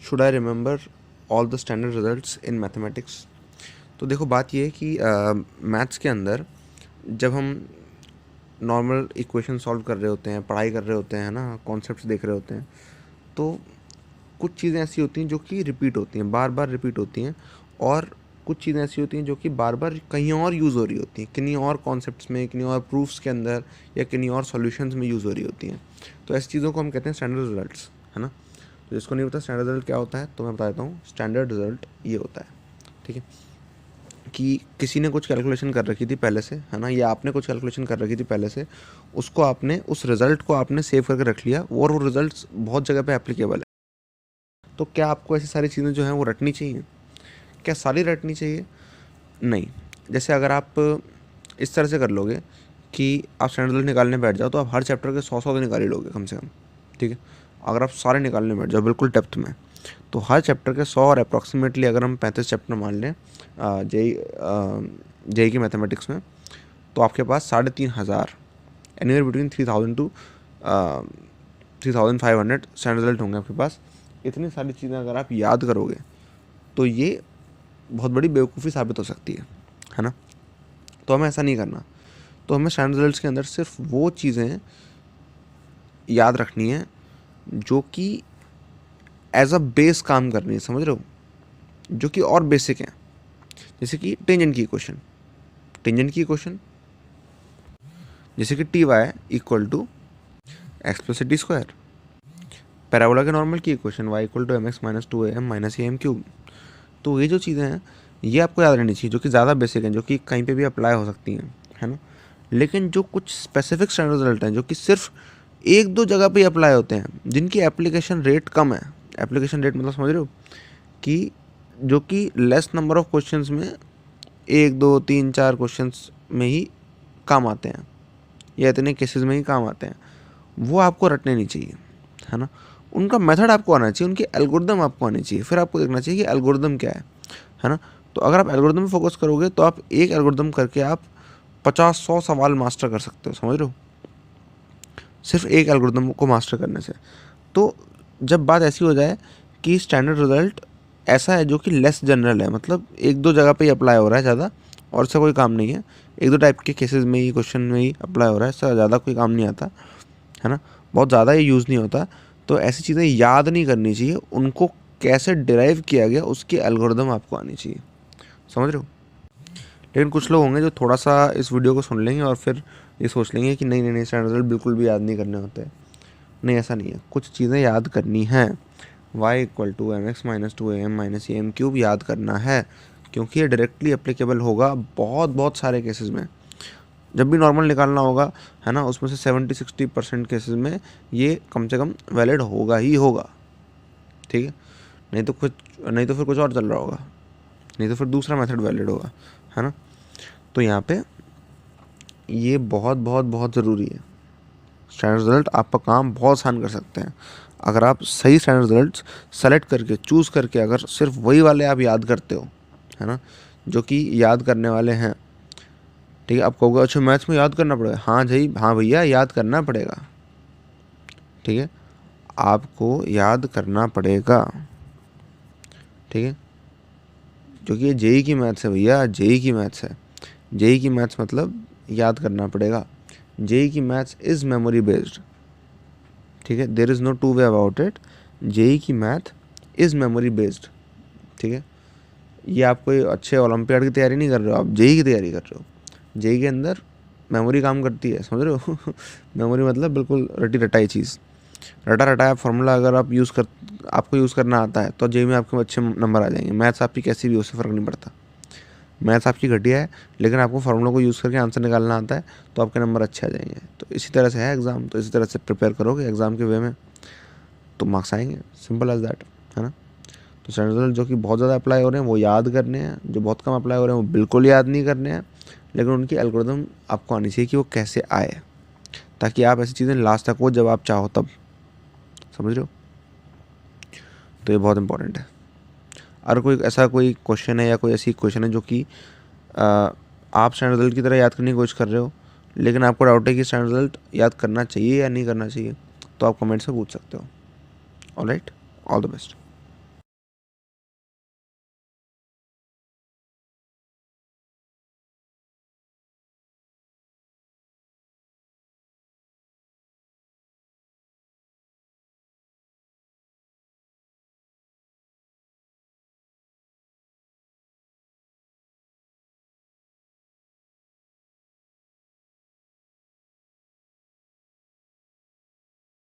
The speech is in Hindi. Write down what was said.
Should I remember all the standard results in mathematics. तो देखो बात ये है कि मैथ्स के अंदर जब हम नॉर्मल इक्वेशन सॉल्व कर रहे होते हैं, पढ़ाई कर रहे होते हैं ना, कॉन्सेप्ट्स देख रहे होते हैं, तो कुछ चीज़ें ऐसी होती हैं जो कि रिपीट होती हैं, बार बार रिपीट होती हैं, और कुछ चीज़ें ऐसी होती हैं जो कि बार बार कहीं और यूज़ हो रही होती हैं, किन्हीं और कॉन्सेप्ट्स में, किन्हीं और प्रूफ्स के अंदर या किन्हीं और सॉल्यूशंस में यूज़ हो रही होती हैं। तो ऐसी चीज़ों को हम कहते हैं स्टैंडर्ड रिजल्ट्स, है ना। तो जिसको नहीं पता स्टैंडर्ड रिजल्ट क्या होता है तो मैं बता देता हूँ। स्टैंडर्ड रिजल्ट ये होता है, ठीक है, कि किसी ने कुछ कैलकुलेशन कर रखी थी पहले से, है ना, या आपने कुछ कैलकुलेशन कर रखी थी पहले से, उसको आपने, उस रिज़ल्ट को आपने सेव करके रख लिया, और वो रिजल्ट्स बहुत जगह पे एप्लीकेबल है। तो क्या आपको ऐसी सारी चीज़ें जो हैं वो रटनी चाहिए? क्या सारी रटनी चाहिए? नहीं। जैसे अगर आप इस तरह से कर लोगे कि आप स्टैंडर्ड रिजल्ट निकालने बैठ जाओ, तो आप हर चैप्टर के 100 तो निकाल ही लोगे कम से कम, ठीक है। अगर आप सारे निकालने बैठ जाओ बिल्कुल डेप्थ में, तो हर चैप्टर के 100, और अप्रॉक्सीमेटली अगर हम 35 चैप्टर मान लें जेई की मैथमेटिक्स में, तो आपके पास 3500, anywhere between 3000 to 3500 standard result होंगे आपके पास। इतनी सारी चीज़ें अगर आप याद करोगे तो ये बहुत बड़ी बेवकूफ़ी साबित हो सकती है ना। तो हमें ऐसा नहीं करना। तो हमें स्टैंडर्ड रिजल्ट्स के अंदर सिर्फ वो चीज़ें याद रखनी है जो कि एज अ बेस काम करनी है, समझ रहे हो, जो कि और बेसिक हैं। जैसे कि टेंजेंट की इक्वेशन, जैसे कि t y equal to x plus t square. Parabola के नॉर्मल की equation y equal to m x minus 2am minus a m cube. तो ये जो चीज़ें हैं ये आपको याद रहनी चाहिए, जो कि ज़्यादा बेसिक हैं, जो कि कहीं पे भी अप्लाई हो सकती हैं, है ना। लेकिन जो कुछ स्पेसिफिक स्टैंडर्ड रिजल्ट हैं जो कि सिर्फ एक दो जगह पे अप्लाई होते हैं, जिनकी एप्लीकेशन रेट कम है, एप्लीकेशन रेट मतलब समझ रहे हो, कि जो कि लेस नंबर ऑफ क्वेश्चंस में, 1 2 3 4 क्वेश्चंस में ही काम आते हैं, या इतने केसेस में ही काम आते हैं, वो आपको रटने नहीं चाहिए, है ना। उनका मेथड आपको आना चाहिए, उनकी एल्गोरिदम आपको आनी चाहिए, फिर आपको देखना चाहिए कि एल्गोरिदम क्या है ना। तो अगर आप एल्गोरिदम में फोकस करोगे तो आप एक एल्गोरिदम करके आप 50-100 सवाल मास्टर कर सकते हो, समझ रहे हो, सिर्फ एक एल्गोरिदम को मास्टर करने से। तो जब बात ऐसी हो जाए कि स्टैंडर्ड रिजल्ट ऐसा है जो कि लेस जनरल है, मतलब एक दो जगह पे ही अप्लाई हो रहा है ज़्यादा, और इससे कोई काम नहीं है, एक दो टाइप के केसेस में ही, क्वेश्चन में ही अप्लाई हो रहा है, इससे ज़्यादा कोई काम नहीं आता, है ना, बहुत ज़्यादा ये यूज़ नहीं होता। तो ऐसी चीज़ें याद नहीं करनी चाहिए, उनको कैसे डिराइव किया गया उसकी एल्गोरिदम आपको आनी चाहिए, समझ रहे हो। लेकिन कुछ लोग होंगे जो थोड़ा सा इस वीडियो को सुन लेंगे और फिर ये सोच लेंगे कि नहीं नहीं नहीं, स्टैंडर्ड रिजल्ट बिल्कुल भी याद नहीं करने होते। नहीं, ऐसा नहीं है, कुछ चीज़ें याद करनी हैं। y equal to m x minus 2am minus a m cube याद करना है, क्योंकि ये डायरेक्टली एप्लीकेबल होगा बहुत बहुत सारे केसेस में। जब भी नॉर्मल निकालना होगा, है ना, उसमें से 70-60% केसेस में ये कम से कम वैलिड होगा ही होगा, ठीक है। नहीं तो फिर कुछ और चल रहा होगा, नहीं तो फिर दूसरा मेथड वैलिड होगा, है ना। तो यहाँ पे ये बहुत बहुत बहुत ज़रूरी है। स्टैंडर्ड रिजल्ट आपका काम बहुत आसान कर सकते हैं अगर आप सही स्टैंडर्ड रिजल्ट सेलेक्ट करके, चूज़ करके, अगर सिर्फ वही वाले आप याद करते हो, है ना, जो कि याद करने वाले हैं, ठीक है। आप कहोगे अच्छा मैथ्स में याद करना पड़ेगा, हाँ जी, हाँ भैया याद करना पड़ेगा, ठीक है, आपको याद करना पड़ेगा, ठीक है, क्योंकि ये जेई की मैथ्स है भैया, जेई की मैथ्स है। जेई की मैथ्स मतलब याद करना पड़ेगा। जेई की मैथ्स इज़ मेमोरी बेस्ड, ठीक है, there is no two way about it. JEE की मैथ इज़ मेमोरी बेस्ड, ठीक है। ये आप कोई अच्छे ओलंपियाड की तैयारी नहीं कर रहे हो, आप जेई की तैयारी कर रहे हो। जेई के अंदर मेमोरी काम करती है, समझ रहे हो। मेमोरी मतलब बिल्कुल रटी रटाई चीज़, रटा रटाया फार्मूला अगर आप आपको यूज़ करना आता है तो जेई में आपके अच्छे नंबर आ जाएंगे। मैथ्स आपकी कैसी भी, उससे फ़र्क नहीं पड़ता। मैथ्स आपकी घटिया है लेकिन आपको फार्मूला को यूज़ करके आंसर निकालना आता है तो आपके नंबर अच्छे आ जाएंगे। तो इसी तरह से है एग्ज़ाम, तो इसी तरह से प्रिपेयर करोगे एग्ज़ाम के वे में तो मार्क्स आएंगे, सिंपल एज दैट, है ना। तो स्टैंडर्ड रिजल्ट जो कि बहुत ज़्यादा अप्लाई हो रहे हैं वो याद करने हैं, जो बहुत कम अप्लाई हो रहे हैं वो बिल्कुल याद नहीं करने हैं, लेकिन उनकी एल्गोरिदम आपको आनी चाहिए कि वो कैसे आए, ताकि आप ऐसी चीज़ें लास्ट तक हो जब आप चाहो तब, समझ रहे हो। तो ये बहुत इंपॉर्टेंट है। अगर कोई ऐसा कोई क्वेश्चन है या कोई ऐसी क्वेश्चन है जो कि आप स्टैंडर्ड रिजल्ट की तरह याद करने की कोशिश कर रहे हो, लेकिन आपको डाउट है कि स्टैंडर्ड रिजल्ट याद करना चाहिए या नहीं करना चाहिए, तो आप कमेंट्स में पूछ सकते हो। Alright, all the best.